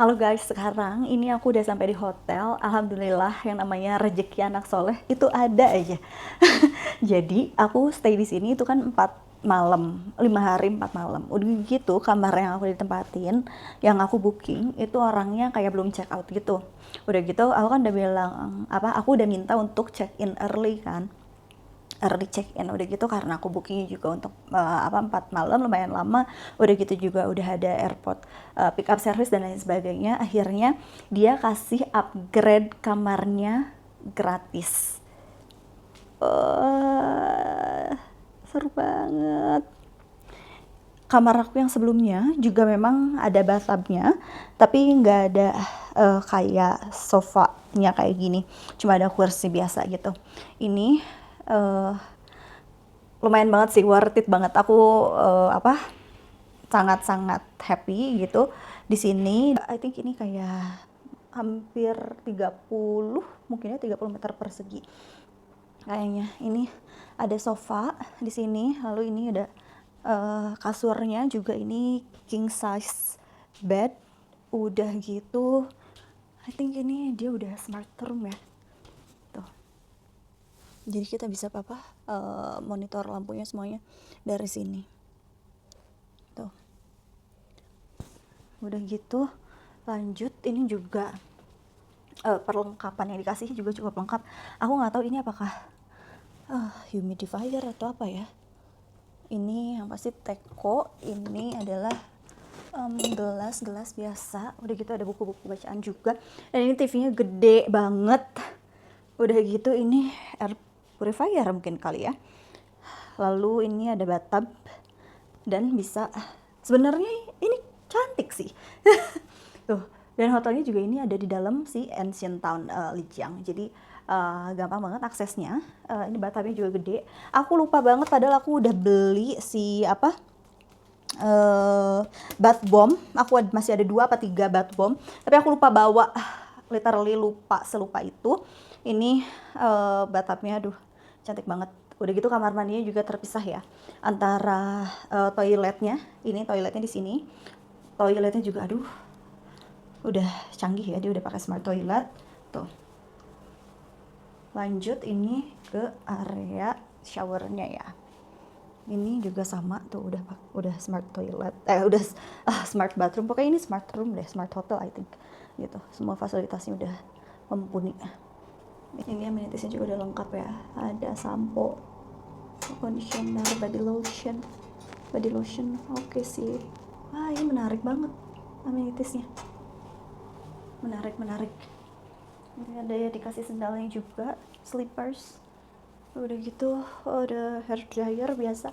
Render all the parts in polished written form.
Halo guys, sekarang ini aku udah sampai di hotel. Alhamdulillah, yang namanya rezeki anak soleh itu ada aja. Jadi aku stay di sini itu kan 4 malam, 5 hari 4 malam. Udah gitu kamar yang aku ditempatin, yang aku booking itu orangnya kayak belum check out gitu. Udah gitu aku kan udah bilang apa? Aku udah minta untuk check in early kan, early check in. Udah gitu karena aku bookingnya juga untuk 4 malam lumayan lama, udah gitu juga udah ada airport pick up service dan lain sebagainya. Akhirnya dia kasih upgrade kamarnya gratis. uh, Seru banget. Kamar aku yang sebelumnya juga memang ada bathtubnya, tapi nggak ada kayak sofanya kayak gini, cuma ada kursi biasa gitu. Ini uh, lumayan banget sih, worth it banget. Aku sangat-sangat happy gitu di sini. I think ini kayak hampir 30, mungkin ya 30 meter persegi kayaknya. Ini ada sofa di sini, lalu ini ada kasurnya juga, ini king size bed. Udah gitu I think ini dia udah smart room ya tuh, jadi kita bisa monitor lampunya semuanya dari sini tuh. Udah gitu lanjut, ini juga perlengkapan yang dikasih juga cukup lengkap. Aku nggak tahu ini apakah humidifier atau apa ya. Ini yang pasti teko. Ini adalah gelas biasa. Udah gitu ada buku-buku bacaan juga. Dan ini TV-nya gede banget. Udah gitu ini air purifier mungkin kali ya. Lalu ini ada bathtub dan bisa, sebenarnya ini cantik sih. Tuh, dan hotelnya juga ini ada di dalam si Ancient Town Lijiang. Jadi gampang banget aksesnya. Ini bathtubnya juga gede. Aku lupa banget padahal aku udah beli si bath bomb. Aku masih ada 2 apa 3 bath bomb, tapi aku lupa bawa. Literally lupa, selupa itu. Ini bathtubnya aduh cantik banget. Udah gitu kamar mandinya juga terpisah ya antara toiletnya. Ini toiletnya di sini. Toiletnya juga aduh udah canggih ya, dia udah pakai smart toilet tuh. Lanjut ini ke area showernya ya. Ini juga sama tuh, udah smart toilet, udah smart bathroom. Pokoknya ini smart room deh, smart hotel I think gitu. Semua fasilitasnya udah mumpuni. Ini amenitiesnya juga udah lengkap ya. Ada sampo, conditioner, body lotion. Oke sih. Wah, ini menarik banget amenitiesnya. Menarik. Ini ada ya, dikasih sendalnya juga, slippers. Udah gitu ada hair dryer biasa.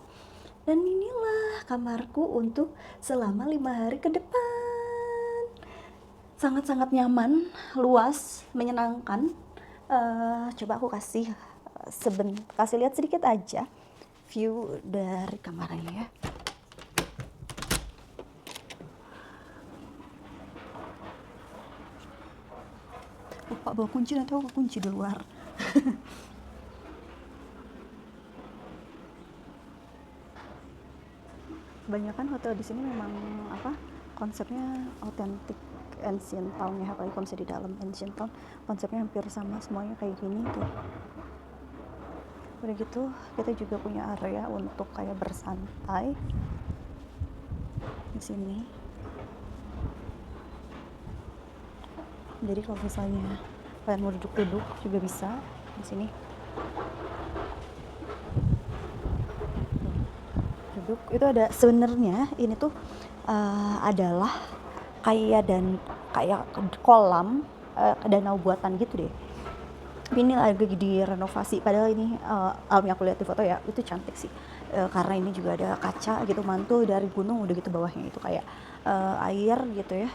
Dan inilah kamarku untuk selama 5 hari ke depan. Sangat-sangat nyaman, luas, menyenangkan. Coba aku kasih lihat sedikit aja view dari kamarnya ya. Lupa bawa kunci, nanti aku kunci di luar. Kebanyakan hotel di sini memang konsepnya autentik ancient town ya, apalagi kalau misalnya di dalam ancient town konsepnya hampir sama semuanya kayak gini tuh. Udah gitu kita juga punya area untuk kayak bersantai di sini. Jadi kalau misalnya kalian mau duduk-duduk juga bisa di sini. Duduk itu ada, sebenarnya ini tuh adalah kayak kolam danau buatan gitu deh. Ini lagi direnovasi, padahal ini yang aku lihat di foto ya itu cantik sih, karena ini juga ada kaca gitu mantul dari gunung. Udah gitu bawahnya itu kayak air gitu ya.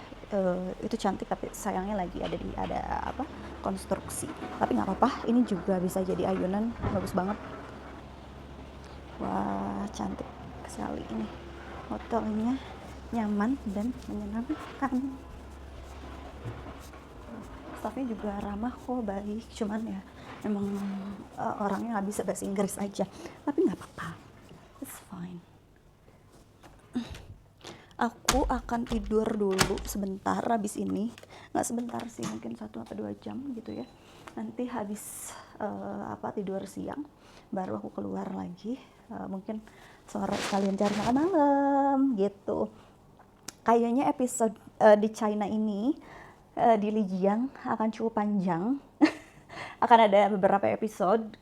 Itu cantik, tapi sayangnya lagi ada konstruksi, tapi nggak apa-apa, ini juga bisa jadi ayunan, bagus banget. Wah, cantik sekali ini hotelnya, nyaman dan menyenangkan. Staffnya juga ramah kok, baik. Cuman ya memang orangnya nggak bisa bahasa Inggris aja, tapi nggak apa-apa, it's fine. Aku akan tidur dulu sebentar habis ini. Nggak sebentar sih, mungkin 1 atau 2 jam gitu ya. Nanti habis tidur siang, baru aku keluar lagi. Mungkin sore sekalian cari makan malam gitu. Kayaknya episode di China ini, di Lijiang akan cukup panjang. Akan ada beberapa episode.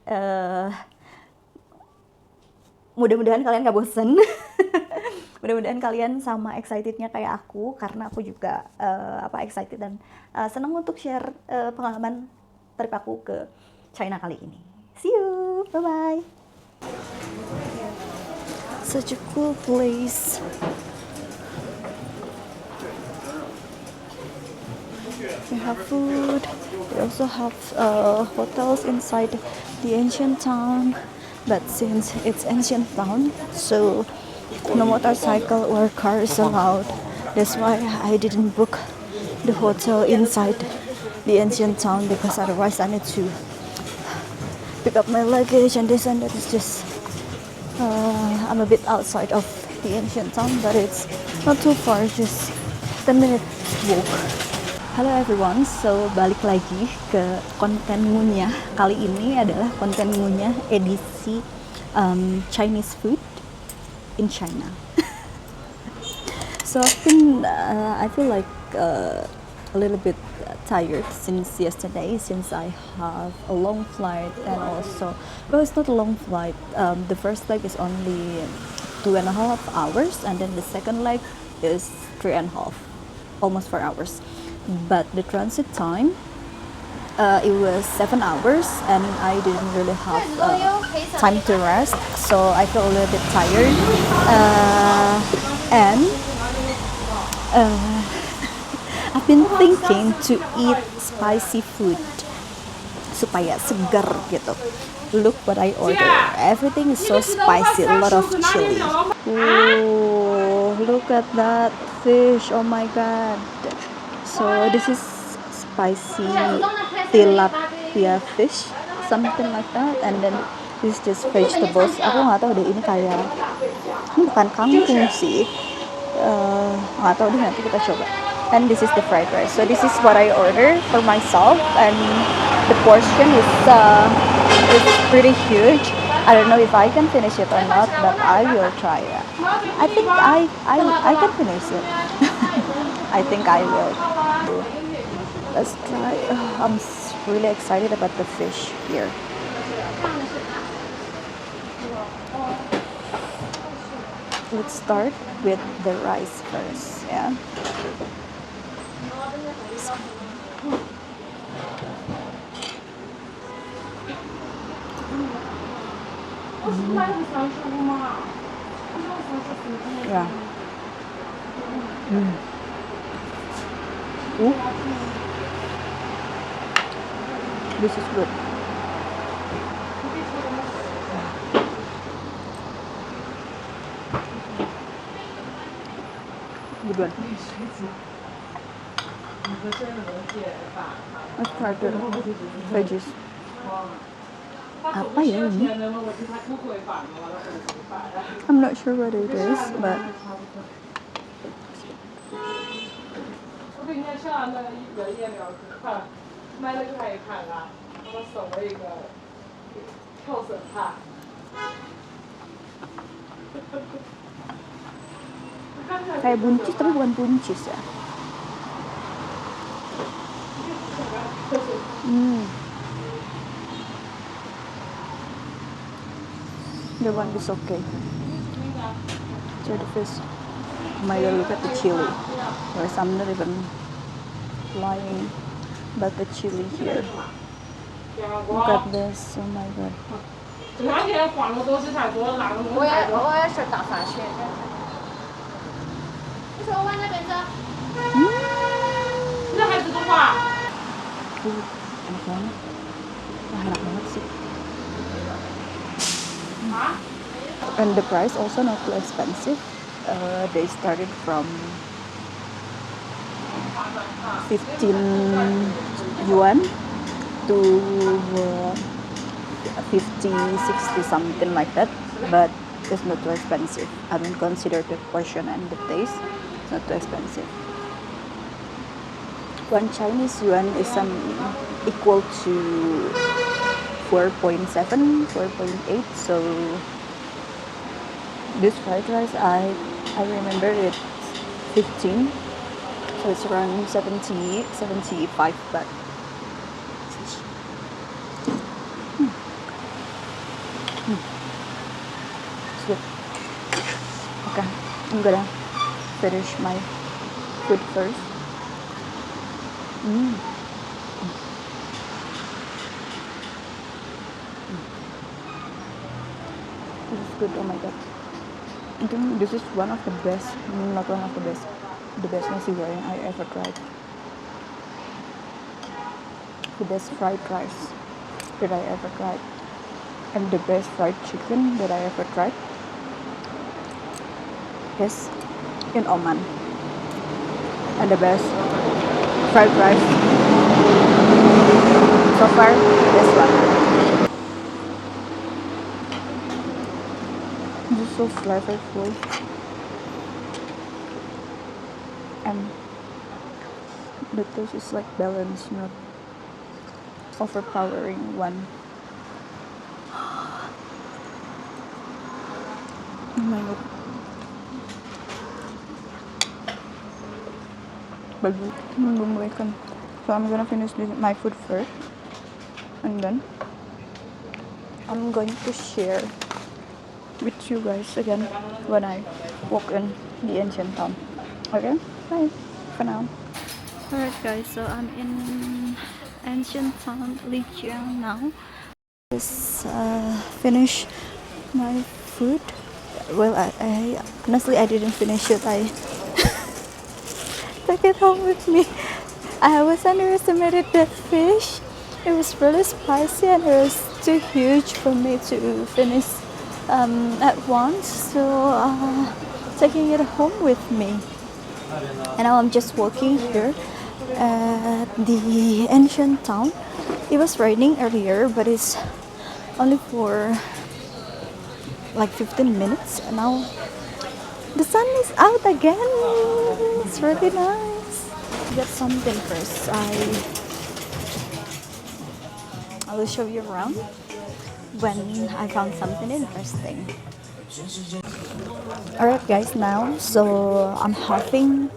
Mudah-mudahan kalian gak bosen. Mudah-mudahan kalian sama excitednya kayak aku, karena aku juga excited dan senang untuk share pengalaman trip aku ke China kali ini. See you, bye-bye. Such a cool place. We have food. We also have hotels inside the ancient town. But since it's ancient town, so no motorcycle or car is allowed. That's why I didn't book the hotel inside the ancient town, because otherwise I need to pick up my luggage and this and that. It's just I'm a bit outside of the ancient town, but it's not too far, just 10 minutes walk. Halo everyone, so balik lagi ke konten ngunyah. Kali ini adalah konten ngunyah edisi Chinese food in China. So I feel like a little bit tired since yesterday, since I have a long flight, and also, well, it's not a long flight. The first leg is only 2.5 hours, and then the second leg is 3.5, almost 4 hours. But the transit time, it was 7 hours, and I didn't really have time to rest, so I feel a little bit tired. And I've been thinking to eat spicy food supaya segar gitu. Look what I ordered. Everything is so spicy, a lot of chili. Oh, look at that fish. Oh my god. So this is spicy tilapia fish, something like that, and then this is just vegetables. Aku nggak tahu deh, ini bukan kangkung sih, nggak tahu deh, nanti kita coba. And this is the fried rice. So this is what I ordered for myself, and the portion is pretty huge. I don't know if I can finish it or not, but I will try it. I think I can finish it. I think I will. Let's try. I'm really excited about the fish here. Let's start with the rice first, yeah. Yeah. This is good. Good one. Let's try the veggies. Apa ya ini? I'm not sure what it is, but kayak buncis tapi bukan buncis ya. The one is okay. Try the fish. Oh my god, look at the chili. There's some not even lying, but the chili here. Look at this. Oh my god. 那天黄了都是太多了，哪个我也是打算去。你说往那边走。这还是个花。Enak banget. Wah, enak banget sih. And the price also not too expensive. They started from 15 yuan to 50, 60, something like that. But it's not too expensive. I mean, consider the portion and the taste. not too expensive. One Chinese yuan is equal to 4.7, 4.8. So this fried rice, I remember it's 15, so it's around 70, 75 baht. It's good. Okay, I'm gonna finish my food first. This is good. Oh my god. I think this is one of the best, not one of the best nasi goreng I ever tried. The best fried rice that I ever tried. And the best fried chicken that I ever tried is in Oman. And the best fried rice so far, this one. This is so flavorful. And the taste is like balanced, not overpowering one. Oh my god. Bagus, membumbuikan. So I'm gonna finish my food first, and then I'm going to share with you guys again when I walk in the ancient town. Okay, bye for now. Alright guys, so I'm in ancient town Lijiang now. Just finish my food. Well, I honestly I didn't finish it. I took it home with me. I was underestimated that fish. It was really spicy and it was too huge for me to finish at once. So taking it home with me. And now I'm just walking here at the ancient town. It was raining earlier, but it's only for like 15 minutes. And now the sun is out again. It's really nice. Get something first. I will show you around when I found something interesting. Alright guys, now so I'm having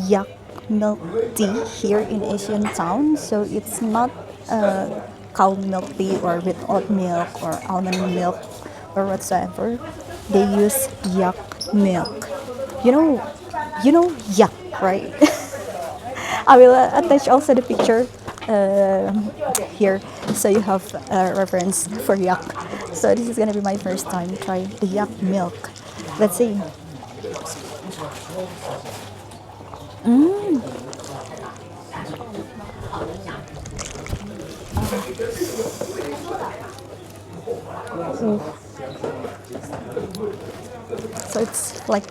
yak milk tea here in Asian Town. So it's not cow milk tea or with oat milk or almond milk or whatsoever. They use yak milk. You know yak, right? I will attach also the picture here so you have a reference for yak. So this is gonna be my first time trying the yak milk. Let's see. So it's like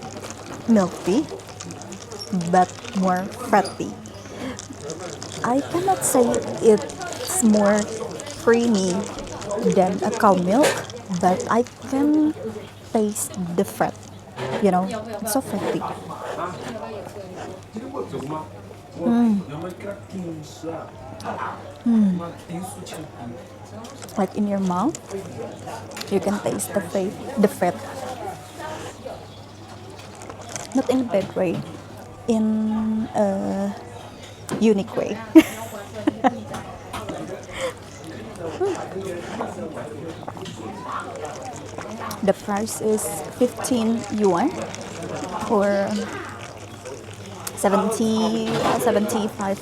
milk tea but more fatty. I cannot say it's more creamy than a cow milk, but I can taste the fat. You know, it's so fatty. Like in your mouth, you can taste the fat. Not in a bad way, in a unique way. The price is 15 yuan or 75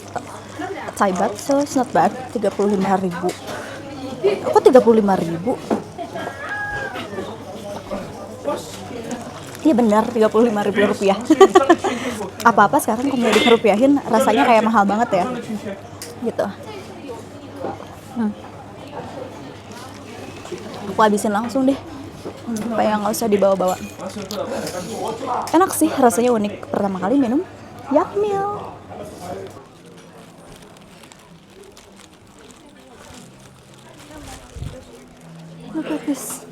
Thai baht, so it's not bad. 35.000. Kok 35.000? Iya benar, 35.000 rupiah. Apa-apa sekarang kalau mau dirupiahin rasanya kayak mahal banget ya. Gitu. Aku habisin langsung deh. Supaya nggak usah dibawa-bawa. Enak sih, rasanya unik. Pertama kali minum yak milk. Look at this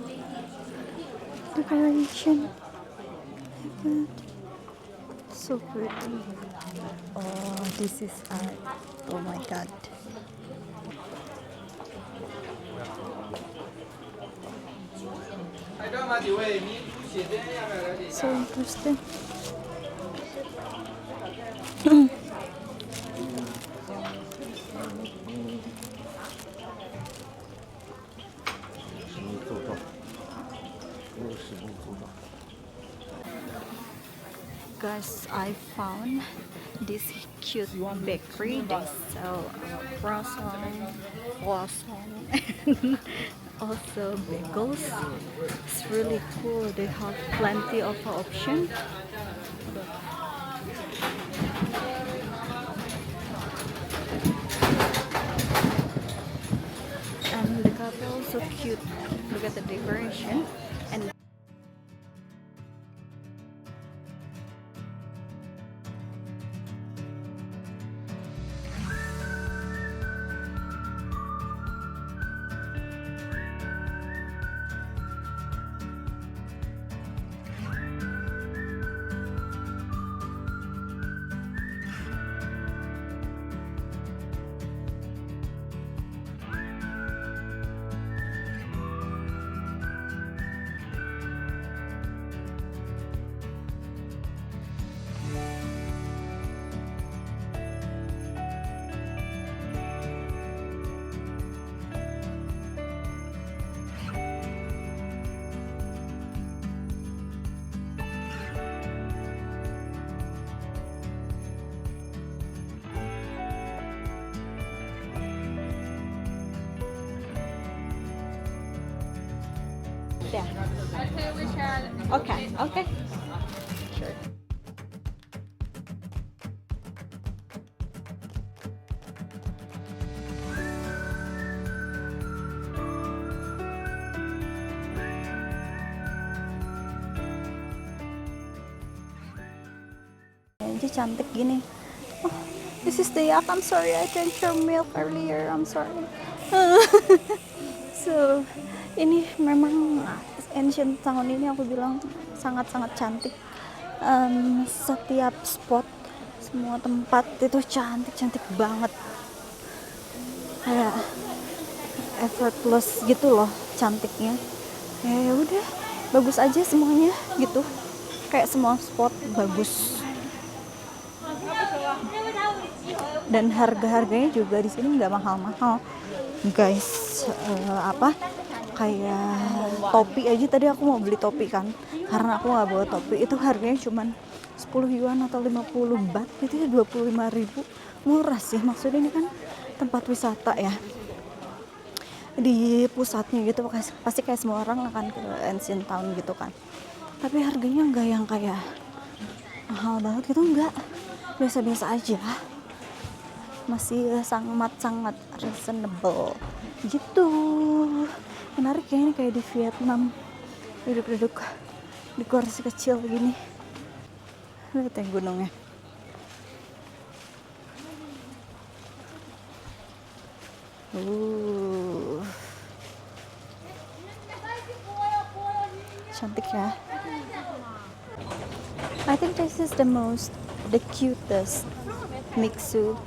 decoration. so pretty. Oh, this is art. Oh my god. So interesting. Guys, I found this cute bakery. They sell croissant, and also bagels. It's really cool. They have plenty of options. And the couple so cute. Look at the decoration. And yeah. Okay, we share. Okay, okay. Sure. Aja cantik gini. Oh, this is the yak. I'm sorry I drank your milk earlier. I'm sorry. So, ini memang ancient town ini aku bilang sangat-sangat cantik. Setiap spot, semua tempat itu cantik-cantik banget. Kayak effortless gitu loh cantiknya. Ya udah, bagus aja semuanya gitu. Kayak semua spot bagus. Dan harga-harganya juga di sini nggak mahal-mahal, guys. Kayak topi aja tadi aku mau beli topi kan, karena aku nggak bawa topi. Itu harganya cuman 10 yuan atau 50 baht, itu ya 25.000. Murah sih, maksudnya ini kan tempat wisata ya, di pusatnya gitu, pasti kayak semua orang akan ke ancient town gitu kan. Tapi harganya nggak yang kayak mahal banget gitu, nggak, biasa-biasa aja, masih sangat reasonable gitu. Menarik ya, ini kayak di Vietnam, duduk-duduk di kursi kecil begini. Lihat ya gunungnya. Cantik ya. I think this is the cutest Mixu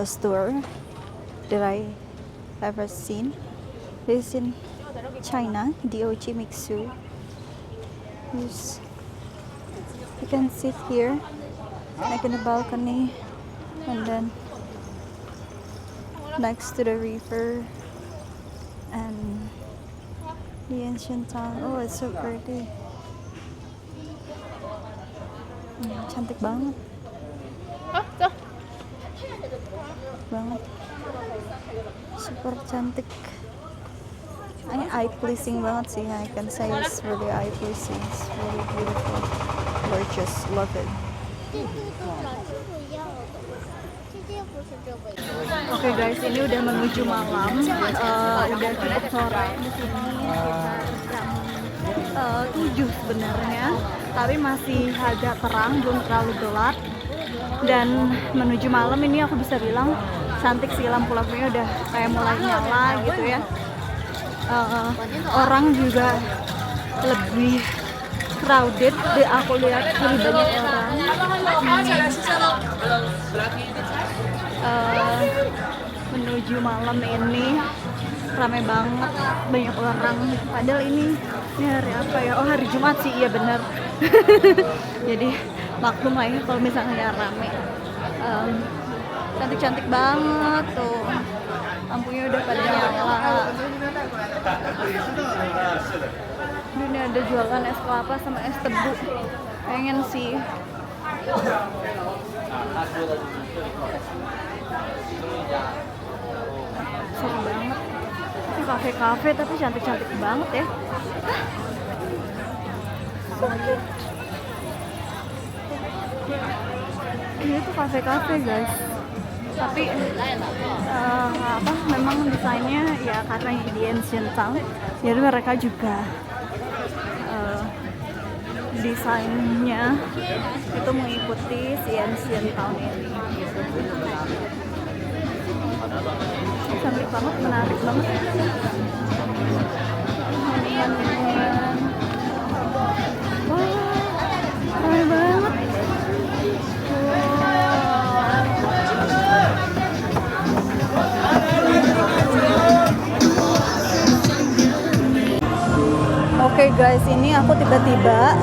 store that I ever seen. This is in China, DOG Mixu. You can sit here, like in the balcony, and then next to the river and the ancient town. Oh, it's so pretty. Cantik banget. Banget. Super cantik. Ini eye pleasing banget sih. I can say it's really eye pleasing. It's really beautiful, gorgeous, love it. Oke guys, ini udah menuju malam. Udah cukup sore di sini, sekitar jam 7 sebenarnya, tapi masih agak terang, belum terlalu gelap. Dan menuju malam ini aku bisa bilang cantik sih, lampu-lampunya udah kayak mulai nyala gitu ya. Orang juga lebih crowded, aku lihat lebih banyak orang. Menuju malam ini ramai banget, banyak orang. Padahal ini hari apa ya? Oh, hari Jumat sih, iya benar. Jadi maklum lah ya kalau misalnya rame. Cantik-cantik banget tuh, lampunya udah pada nyala. Ini ada jualan es kelapa sama es tebu, pengen sih. Seru banget. Ini kafe-kafe tapi cantik-cantik banget ya. Ini tuh kafe-kafe guys. Tapi apa, memang desainnya ya karena di Ancient Town, jadi mereka juga desainnya itu mengikuti si Ancient Town ini. Cantik banget, menarik banget. Wah, keren banget. Oke guys, ini aku tiba-tiba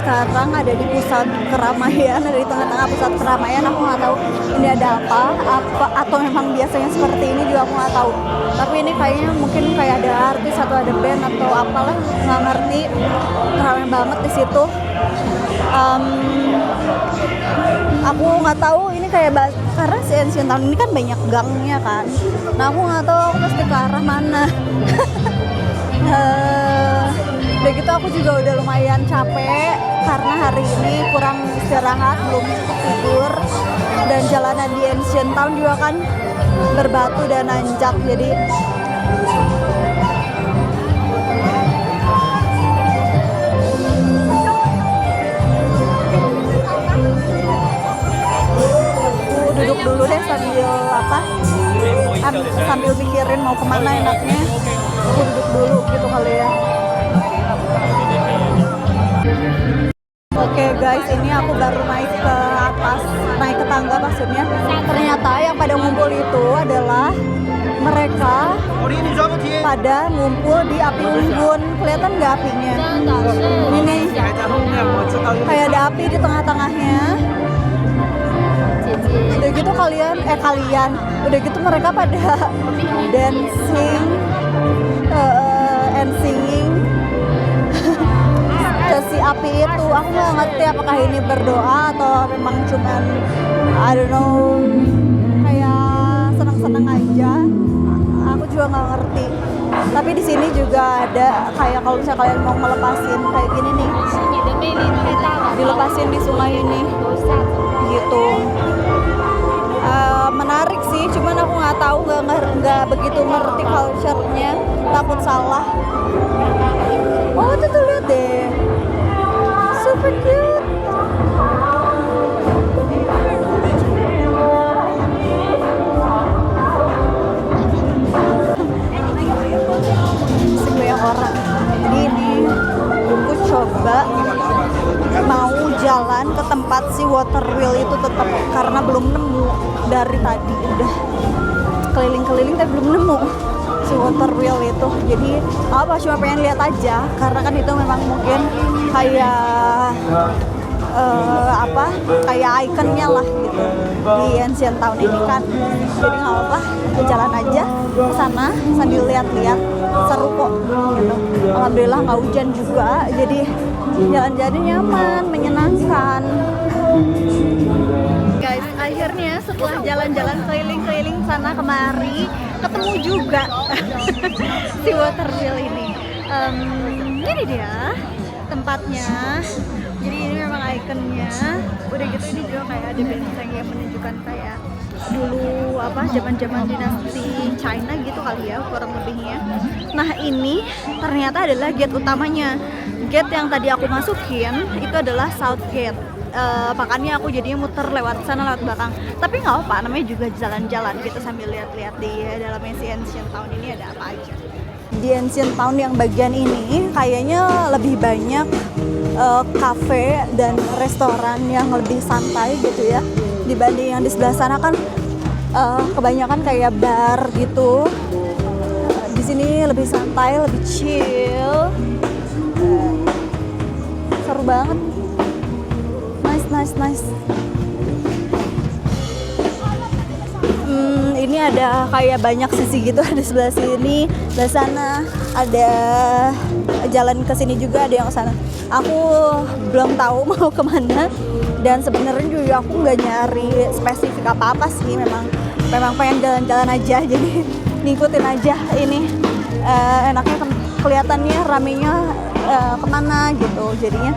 sekarang ada di pusat keramaian, ada di tengah-tengah pusat keramaian. Aku nggak tahu ini ada apa atau memang biasanya seperti ini juga aku nggak tahu. Tapi ini kayaknya mungkin kayak ada artis atau ada band atau apalah, nggak ngerti. Ramai banget di situ. Aku nggak tahu ini kayak karena si Ancient Town ini kan banyak gangnya kan. Nah aku nggak tahu aku mesti ke arah mana. Udah gitu aku juga udah lumayan capek karena hari ini kurang istirahat, belum cukup tidur, dan jalanan di Ancient Town juga kan berbatu dan nanjak, jadi aku duduk dulu deh sambil sambil pikirin mau kemana enaknya. Aku duduk dulu gitu kali ya. Oke guys, ini aku baru naik ke atas, naik ke tangga maksudnya. Ternyata yang pada ngumpul itu adalah mereka pada ngumpul di api unggun. Kelihatan nggak apinya? Ini kayak ada api di tengah-tengahnya. Udah gitu udah gitu mereka pada dancing and singing ke si api itu. Aku nggak ngerti apakah ini berdoa atau memang cuman I don't know, kayak senang-senang aja. Aku juga nggak ngerti. Tapi di sini juga ada kayak kalau misalnya kalian mau ngelepasin kayak gini nih, dilepasin di sungai ini gitu. Menarik sih, cuman aku nggak tahu, nggak begitu ngerti culture-nya, takut salah. Oh tuh lihat deh, super cute. Banyak orang. Jadi ini aku coba mau jalan ke tempat si water wheel itu tetap, karena belum nemu dari tadi, udah keliling-keliling tapi belum nemu si water wheel itu. Jadi cuma pengen lihat aja, karena kan itu memang mungkin kayak kayak ikonnya lah gitu di Ancient Town ini kan. Jadi nggak apa-apa, jalan aja ke sana sambil lihat-lihat, seru kok gitu. Alhamdulillah nggak hujan juga, jadi jalan-jalan nyaman, menyenangkan. Guys, akhirnya setelah jalan-jalan keliling-keliling sana kemari, ketemu juga si water wheel ini. Ini dia tempatnya. Jadi ini memang ikonnya. Udah gitu ini juga kayak ada benteng yang menunjukkan kayak dulu zaman-zaman dinasti China gitu kali ya kurang lebihnya. Nah ini ternyata adalah gate utamanya. Gate yang tadi aku masukin itu adalah South Gate. Makanya aku jadinya muter lewat sana, lewat belakang. Tapi nggak apa, namanya juga jalan-jalan gitu sambil lihat-lihat di dalamnya si Ancient Town ini ada apa aja. Di Ancient Town yang bagian ini kayaknya lebih banyak cafe dan restoran yang lebih santai gitu ya, dibanding yang di sebelah sana kan kebanyakan kayak bar gitu. Di sini lebih santai, lebih chill. Seru banget. Nice. Ini ada kayak banyak sisi gitu, ada sebelah sini, sebelah sana, ada jalan ke sini juga, ada yang ke sana. Aku belum tahu mau kemana, dan sebenarnya juga aku nggak nyari spesifik apa-apa sih, memang pengen jalan-jalan aja, jadi ngikutin aja ini enaknya kelihatannya ramenya kemana gitu, jadinya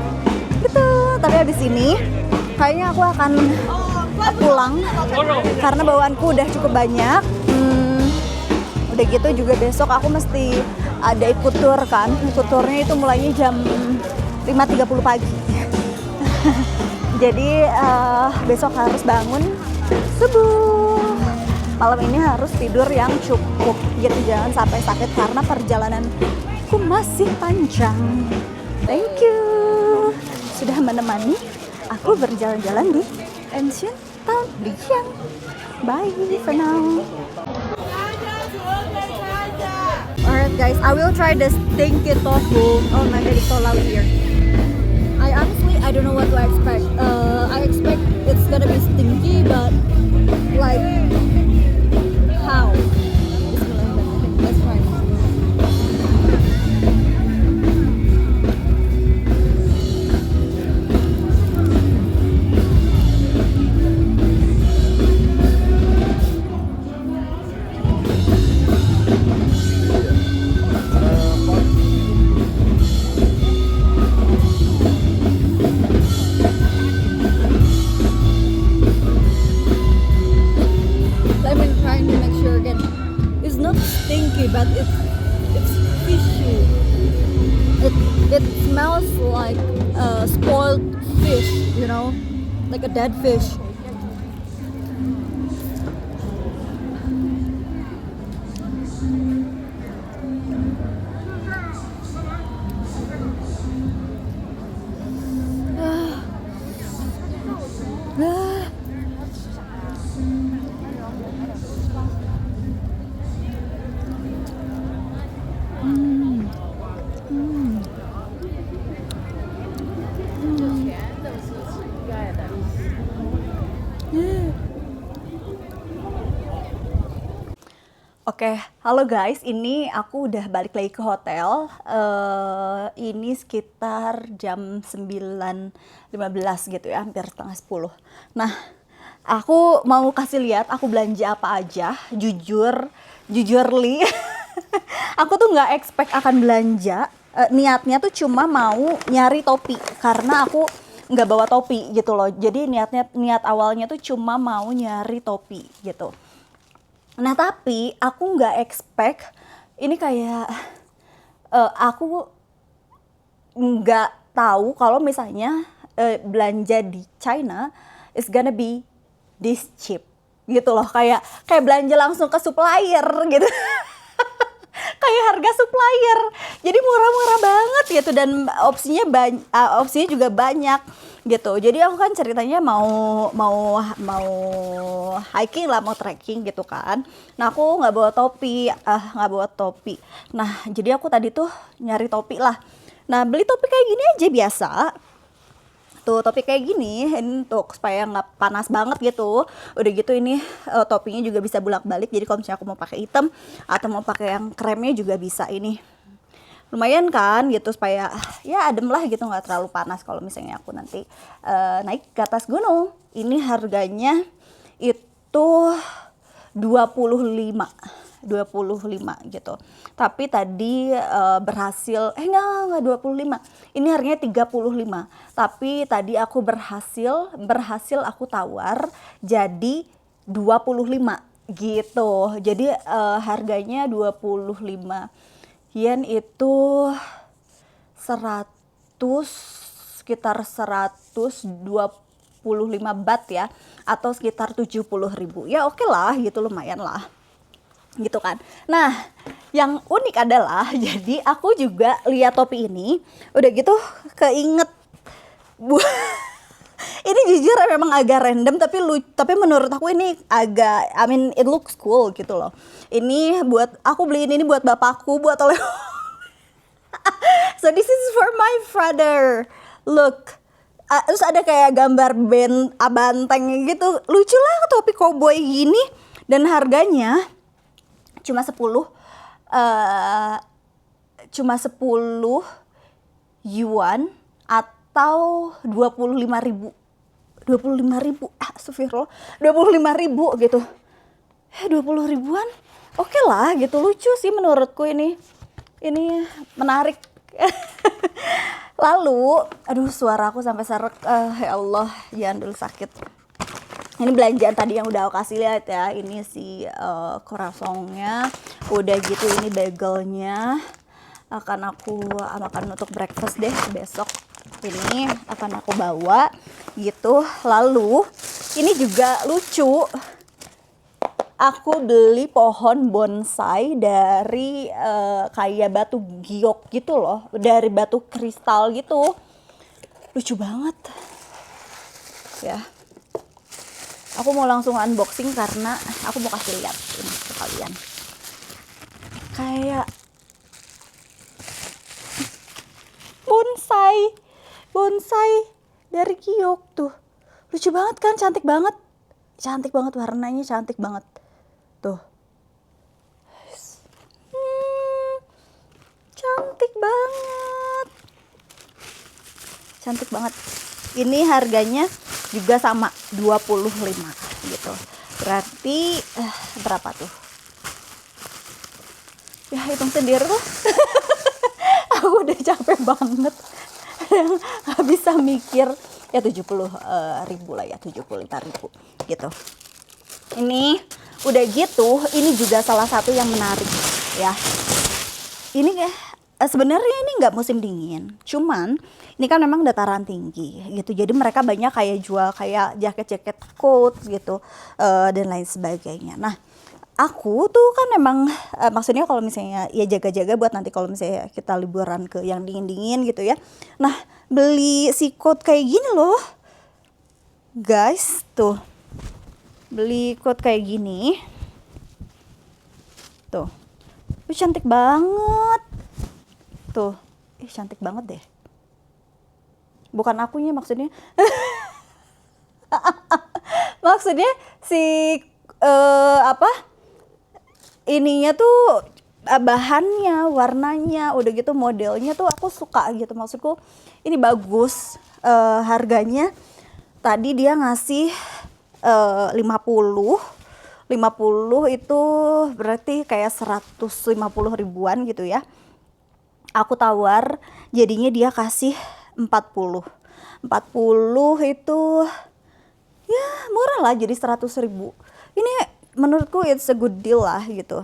gitu. Tapi habis ini kayaknya aku akan pulang karena bawaanku udah cukup banyak. Udah gitu juga besok aku mesti ada ikut tur kan. Ikut turnya itu mulainya jam 5.30 pagi. Jadi besok harus bangun subuh. Malam ini harus tidur yang cukup gitu, jangan sampai sakit karena perjalananku masih panjang. Thank you sudah menemani aku berjalan-jalan di Ancient Town Lijiang. Bye for now. Alright guys, I will try the stinky tofu. Oh my god, it's so loud here. I don't know what to expect. I expect it's gonna be stinky, but like how? Bismillahirrahmanirrahim. Let's try. But it's fishy. It smells like spoiled fish, you know, like a dead fish. Oke, halo guys, ini aku udah balik lagi ke hotel. Ini sekitar jam 9.15 gitu ya, hampir setengah 10. Nah, aku mau kasih lihat aku belanja apa aja. Jujurly, aku tuh nggak expect akan belanja. Niatnya tuh cuma mau nyari topi, karena aku nggak bawa topi gitu loh. Jadi niat awalnya tuh cuma mau nyari topi gitu. Nah tapi aku nggak expect ini kayak aku nggak tahu kalau misalnya belanja di China is gonna be this cheap gitu loh, kayak belanja langsung ke supplier gitu. Kayak harga supplier, jadi murah-murah banget gitu, dan opsinya juga banyak gitu. Jadi aku kan ceritanya mau hiking lah, mau trekking gitu kan. Nah aku nggak bawa topi, Nah jadi aku tadi tuh nyari topi lah. Nah beli topi kayak gini aja biasa. Tuh topi kayak gini ini untuk supaya nggak panas banget gitu. Udah gitu ini topinya juga bisa bolak-balik, jadi kalau misalnya aku mau pakai hitam atau mau pakai yang kremnya juga bisa. Ini lumayan kan gitu, supaya ya adem lah gitu, nggak terlalu panas kalau misalnya aku nanti naik ke atas gunung. Ini harganya itu 25 gitu. Tapi tadi berhasil enggak 25. Ini harganya 35. Tapi tadi aku berhasil aku tawar jadi 25 gitu. Jadi harganya 25 yen itu sekitar 125 baht ya, atau sekitar 70.000. Ya oke lah gitu, lumayan lah gitu kan. Nah yang unik adalah jadi aku juga lihat topi ini, udah gitu keinget Ini jujur memang agak random tapi menurut aku ini agak, I mean it looks cool gitu loh. Ini buat aku beliin ini buat bapakku, buat oleh. So this is for my father. Look. Terus ada kayak gambar band abanteng gitu. Lucu lah topi cowboy gini, dan harganya cuma 10 yuan atau 25.000. 25.000. Astagfirullah. 25.000 gitu. 20 ribuan. Oke lah gitu, lucu sih menurutku ini. Ini menarik. Lalu, aduh suara aku sampai serak, ya Allah, jangan dulu sakit. Ini belanjaan tadi yang udah aku kasih lihat ya. Ini si croissantnya, udah gitu ini bagelnya. Akan aku makan untuk breakfast deh besok. Ini akan aku bawa gitu. Lalu, ini juga lucu. Aku beli pohon bonsai dari kayak batu giok gitu loh, dari batu kristal gitu. Lucu banget. Ya. Aku mau langsung unboxing karena aku mau kasih lihat ini ke kalian. Kayak bonsai dari giok tuh. Lucu banget kan, cantik banget. Cantik banget warnanya, cantik banget. Tuh. Cantik banget. Cantik banget. Ini harganya juga sama 25 gitu. Berarti berapa tuh? Ya hitung sendiri tuh. Aku udah capek banget. Gak bisa mikir. Ya 70 ribu lah ya, 75.000 gitu. Ini udah gitu, ini juga salah satu yang menarik ya. Ini sebenarnya ini nggak musim dingin, cuman ini kan memang dataran tinggi gitu. Jadi mereka banyak kayak jual kayak jaket-jaket coat gitu dan lain sebagainya. Nah, aku tuh kan memang maksudnya kalau misalnya ya jaga-jaga buat nanti kalau misalnya kita liburan ke yang dingin-dingin gitu ya. Nah, beli si coat kayak gini loh. Guys, tuh. Beli coat kayak gini. Tuh. Cantik banget. Tuh. Cantik banget deh. Bukan akunya maksudnya. Maksudnya si ininya tuh bahannya, warnanya, udah gitu modelnya tuh aku suka gitu. Maksudku ini bagus. Harganya tadi dia ngasih 50 itu berarti kayak 150 ribuan gitu ya. Aku tawar, jadinya dia kasih 40 itu ya murah lah, jadi 100 ribu. Ini menurutku it's a good deal lah gitu.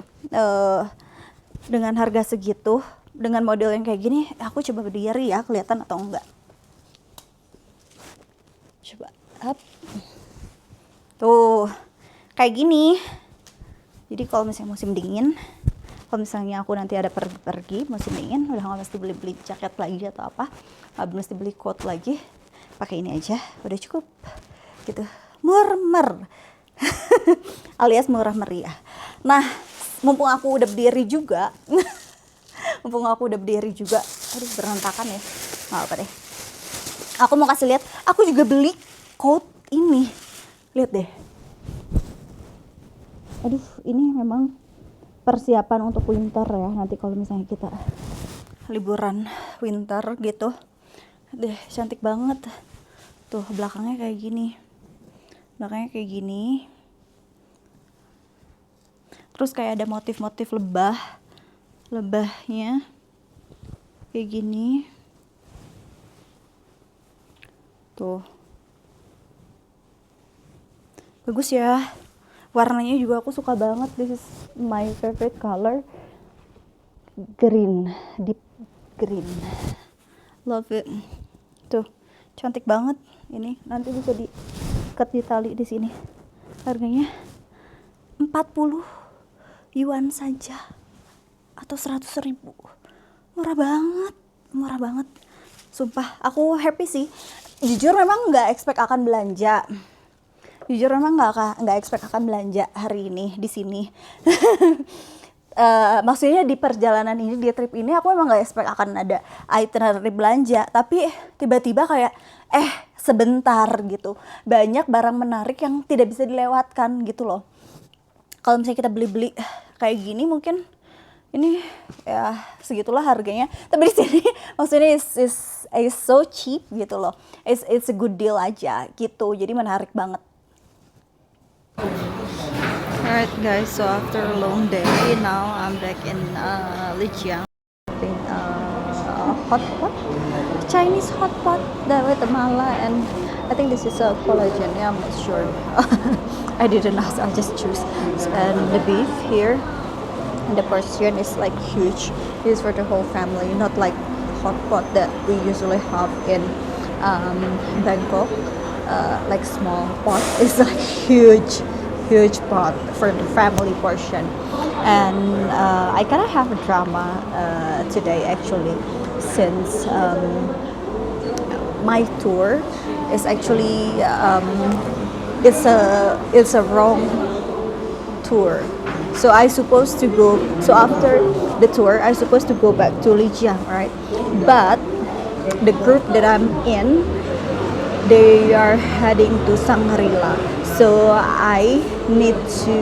Dengan harga segitu, dengan model yang kayak gini, aku coba berdiri ya, kelihatan atau enggak. Coba up. Tuh, kayak gini. Jadi kalau misalnya musim dingin, kalau misalnya aku nanti ada pergi musim dingin, udah nggak mesti beli jaket lagi atau apa, nggak mesti beli coat lagi, pakai ini aja, udah cukup gitu. Murmer alias murah meriah. Nah, mumpung aku udah berdiri juga, aduh berantakan ya, nggak apa deh. Aku mau kasih lihat, aku juga beli coat ini. Lihat deh. Aduh, ini memang persiapan untuk winter ya. Nanti kalau misalnya kita liburan winter gitu. Deh, cantik banget. Tuh, belakangnya kayak gini. Terus kayak ada motif-motif lebahnya. Kayak gini. Tuh. Bagus ya. Warnanya juga aku suka banget. This is my favorite color. Green, deep green. Love it. Tuh, cantik banget. Ini nanti bisa diikat di tali di sini. Harganya 40 yuan saja atau 100 ribu. Murah banget. Sumpah, aku happy sih. Jujur memang nggak expect akan belanja. Jujur memang nggak expect akan belanja hari ini di sini. Maksudnya di perjalanan ini, di trip ini aku memang nggak expect akan ada itinerary belanja, tapi tiba-tiba kayak sebentar gitu, banyak barang menarik yang tidak bisa dilewatkan gitu loh. Kalau misalnya kita beli-beli kayak gini mungkin ini ya segitulah harganya, tapi di sini maksudnya is so cheap gitu loh, it's a good deal aja gitu, jadi menarik banget. Alright guys, so after a long day, now I'm back in Lijiang. Hot pot, Chinese hot pot with the mala, and I think this is a collagen. Yeah, I'm not sure. I didn't ask. I'll just choose. And the beef here, and the portion is like huge. It's for the whole family, not like hot pot that we usually have in Bangkok. Like small pot. It's like huge pot for the family portion. And I kind of have a drama today actually, since my tour is actually it's a wrong tour. So I supposed to go. So after the tour, I supposed to go back to Lijiang, right? But the group that I'm in, they are heading to Shangri-La. So I need to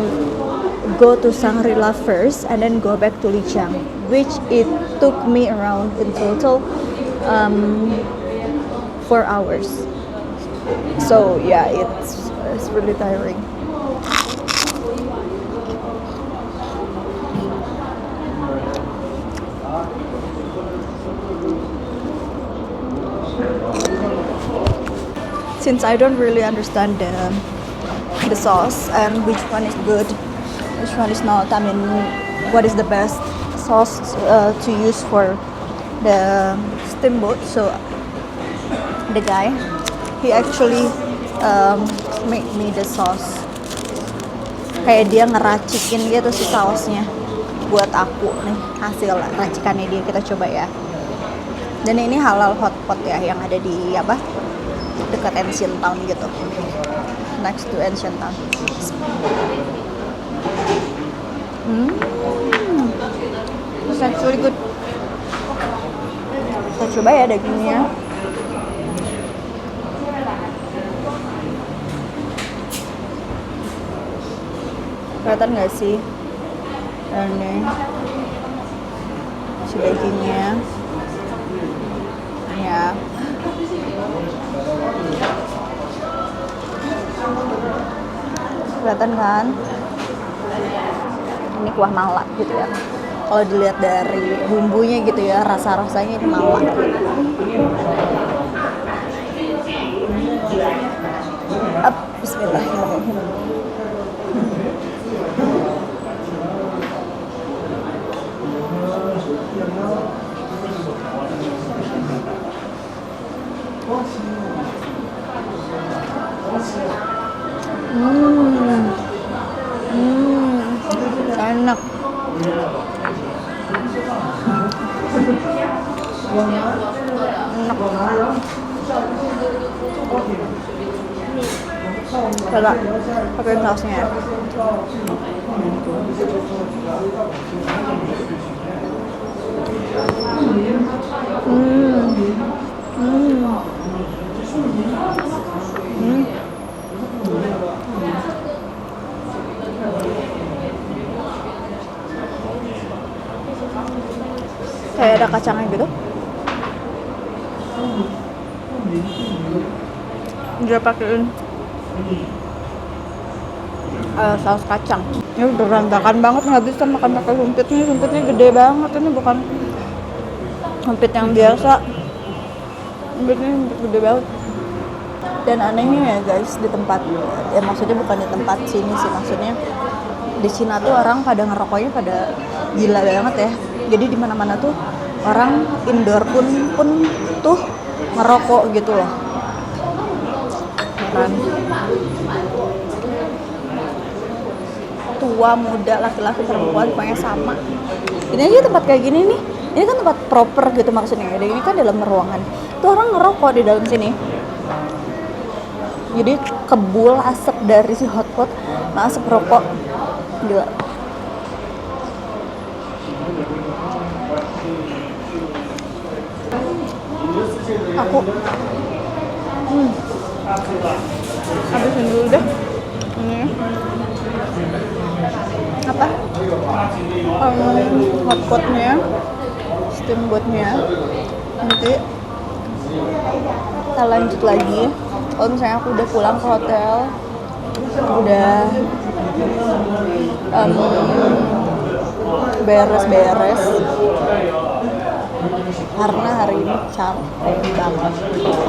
go to Shangri-La first and then go back to Lijiang, which it took me around in total 4 hours. So yeah, it's really tiring. Since I don't really understand the sauce and which one is good, which one is not, I mean, what is the best sauce to use for the steamboat. So the guy, he actually make me the sauce. Kayak dia ngeracikin gitu si sausnya buat aku nih, hasil racikannya dia, kita coba ya. Dan ini halal hotpot ya, yang ada di apa, dekat Ancient Town gitu, next to Ancient Town. It's actually good. Kita coba ya dagingnya. Kelihatan nggak sih? Ini si dagingnya. Ya. Kelihatan kan? Ini kuah malak gitu ya. Kalau dilihat dari bumbunya gitu ya, rasa-rasanya ini malak. Bismillahirrahmanirrahim. Enak. Coba pakai sausnya ya. Kayak ada kacangnya gitu. Dia pakein saus kacang. Ini udah berantakan banget, nggak bisa makan pakai sumpitnya. Sumpitnya gede banget, ini bukan sumpit yang biasa. Sumpitnya gede banget. Dan anehnya ya guys, di tempat, ya maksudnya bukan di tempat sini sih, maksudnya di Cina tuh orang pada ngerokoknya pada gila banget ya. Jadi di mana-mana tuh orang indoor pun tuh ngerokok gitu loh. Kan? tua, muda, laki-laki, perempuan, pokoknya sama. Ini aja tempat kayak gini nih, ini kan tempat proper gitu maksudnya. Dan ini kan dalam ruangan, tuh orang ngerokok di dalam sini. Jadi kebul asap dari si hotpot, nah asap rokok, gila. Aku habisin dulu deh ini apa hotpotnya, steamboatnya. Nanti kita lanjut lagi kalau misalnya aku udah pulang ke hotel, udah beres-beres, karena hari ini capek banget,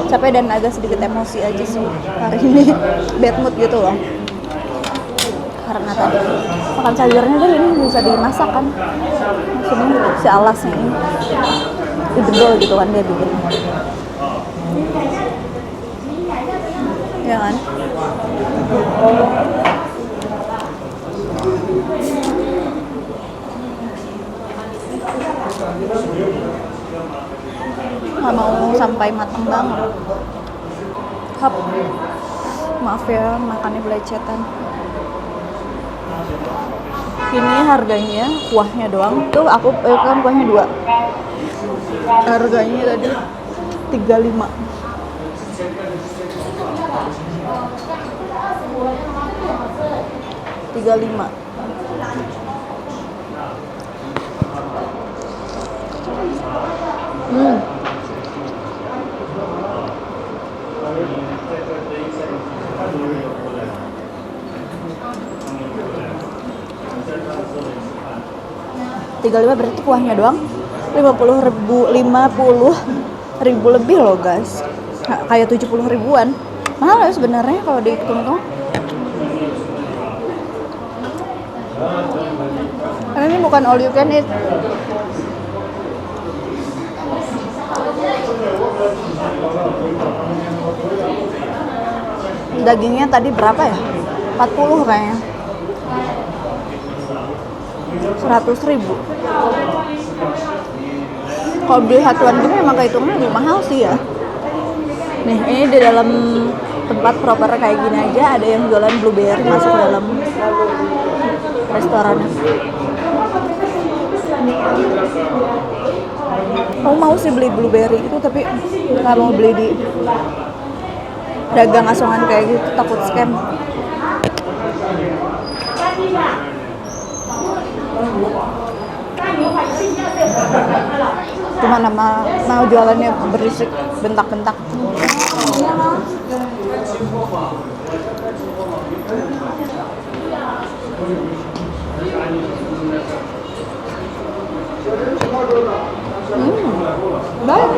capek dan agak sedikit emosi aja sih hari ini. Bad mood gitu loh, karena tadi makan sayurnya tuh ini bisa dimasak kan, maksudnya si alasnya ini edible gitu kan dia bikin, ya kan. Nggak mau sampai matang banget. Hap, maaf ya makannya belecetan. Ini harganya kuahnya doang tuh, aku kan kuahnya 2, harganya tadi 35. $35 berarti kuahnya doang 50.000 lebih loh guys, kayak 70 ribuan. Mahal ya sebenarnya kalau dihitung-hitung, karena ini bukan all you can eat. Dagingnya tadi berapa ya? 40 kayaknya. 100.000. Kalau beli satuan gini emang kehitungnya lebih mahal sih ya. Nih, ini di dalam tempat proper kayak gini aja ada yang jualan blueberry masuk dalam restorannya. Aku mau sih beli blueberry itu, tapi nggak mau beli di dagang asongan kayak gitu, takut scam. Cuma nama jualannya berisik, bentak-bentak. Baik.